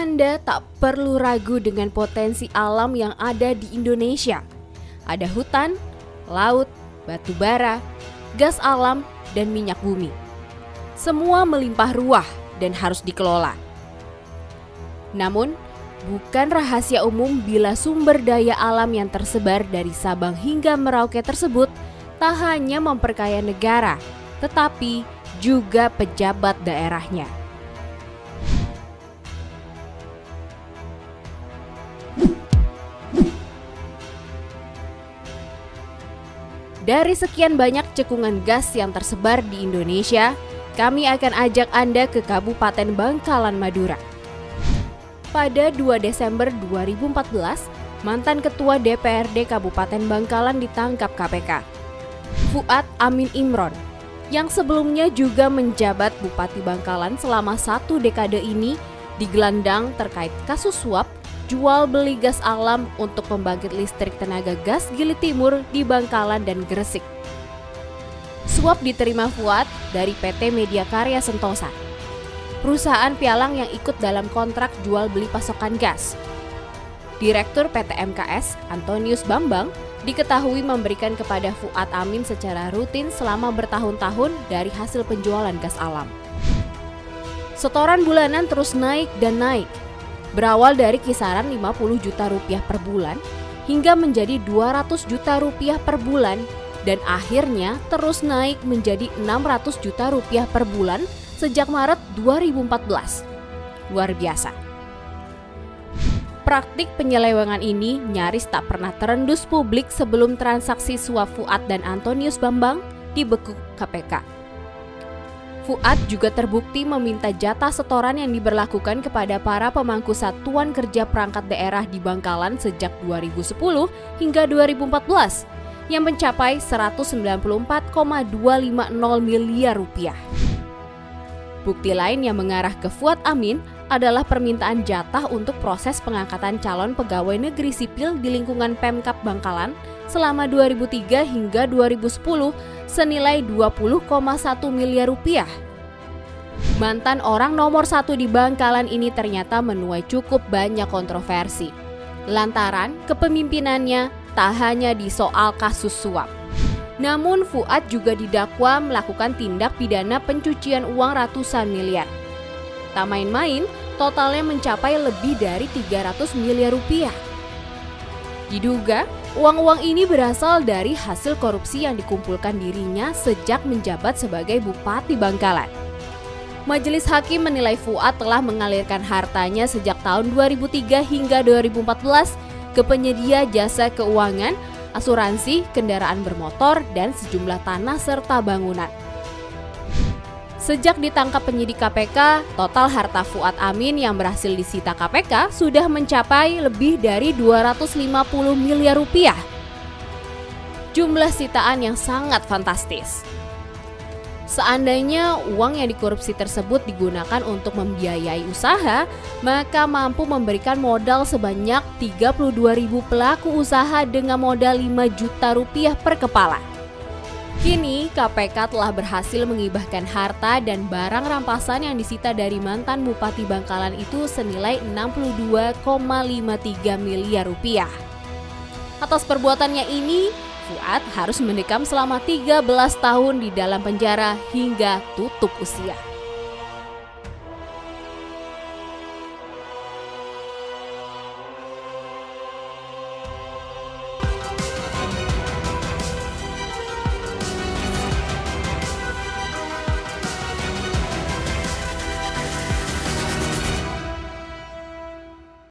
Anda tak perlu ragu dengan potensi alam yang ada di Indonesia. Ada hutan, laut, batu bara, gas alam, dan minyak bumi. Semua melimpah ruah dan harus dikelola. Namun, bukan rahasia umum bila sumber daya alam yang tersebar dari Sabang hingga Merauke tersebut tak hanya memperkaya negara, tetapi juga pejabat daerahnya. Dari sekian banyak cekungan gas yang tersebar di Indonesia, kami akan ajak Anda ke Kabupaten Bangkalan, Madura. Pada 2 Desember 2014, mantan Ketua DPRD Kabupaten Bangkalan ditangkap KPK. Fuad Amin Imron, yang sebelumnya juga menjabat Bupati Bangkalan selama 1 dekade ini, digelandang terkait kasus suap jual beli gas alam untuk pembangkit listrik tenaga gas Gili Timur di Bangkalan dan Gresik. Suap diterima Fuad dari PT Media Karya Sentosa, perusahaan pialang yang ikut dalam kontrak jual beli pasokan gas. Direktur PT MKS, Antonius Bambang, diketahui memberikan kepada Fuad Amin secara rutin selama bertahun-tahun dari hasil penjualan gas alam. Setoran bulanan terus naik dan naik, berawal dari kisaran 50 juta rupiah per bulan hingga menjadi 200 juta rupiah per bulan dan akhirnya terus naik menjadi 600 juta rupiah per bulan sejak Maret 2014. Luar biasa. Praktik penyelewengan ini nyaris tak pernah terendus publik sebelum transaksi suap Fuad dan Antonius Bambang dibekuk KPK. Fuad juga terbukti meminta jatah setoran yang diberlakukan kepada para pemangku satuan kerja perangkat daerah di Bangkalan sejak 2010 hingga 2014 yang mencapai 194,250 miliar rupiah. Bukti lain yang mengarah ke Fuad Amin adalah permintaan jatah untuk proses pengangkatan calon pegawai negeri sipil di lingkungan Pemkab Bangkalan selama 2003 hingga 2010 senilai 20,1 miliar rupiah. Mantan orang nomor 1 di Bangkalan ini ternyata menuai cukup banyak kontroversi, lantaran kepemimpinannya tak hanya di soal kasus suap. Namun Fuad juga didakwa melakukan tindak pidana pencucian uang ratusan miliar. Tak main-main, totalnya mencapai lebih dari 300 miliar rupiah. Diduga, uang-uang ini berasal dari hasil korupsi yang dikumpulkan dirinya sejak menjabat sebagai Bupati Bangkalan. Majelis Hakim menilai Fuad telah mengalirkan hartanya sejak tahun 2003 hingga 2014 ke penyedia jasa keuangan, asuransi, kendaraan bermotor, dan sejumlah tanah serta bangunan. Sejak ditangkap penyidik KPK, total harta Fuad Amin yang berhasil disita KPK sudah mencapai lebih dari 250 miliar rupiah. Jumlah sitaan yang sangat fantastis. Seandainya uang yang dikorupsi tersebut digunakan untuk membiayai usaha, maka mampu memberikan modal sebanyak 32.000 pelaku usaha dengan modal 5 juta rupiah per kepala. Kini, KPK telah berhasil mengibahkan harta dan barang rampasan yang disita dari mantan Bupati Bangkalan itu senilai 62,53 miliar rupiah. Atas perbuatannya ini, Fuad harus mendekam selama 13 tahun di dalam penjara hingga tutup usia.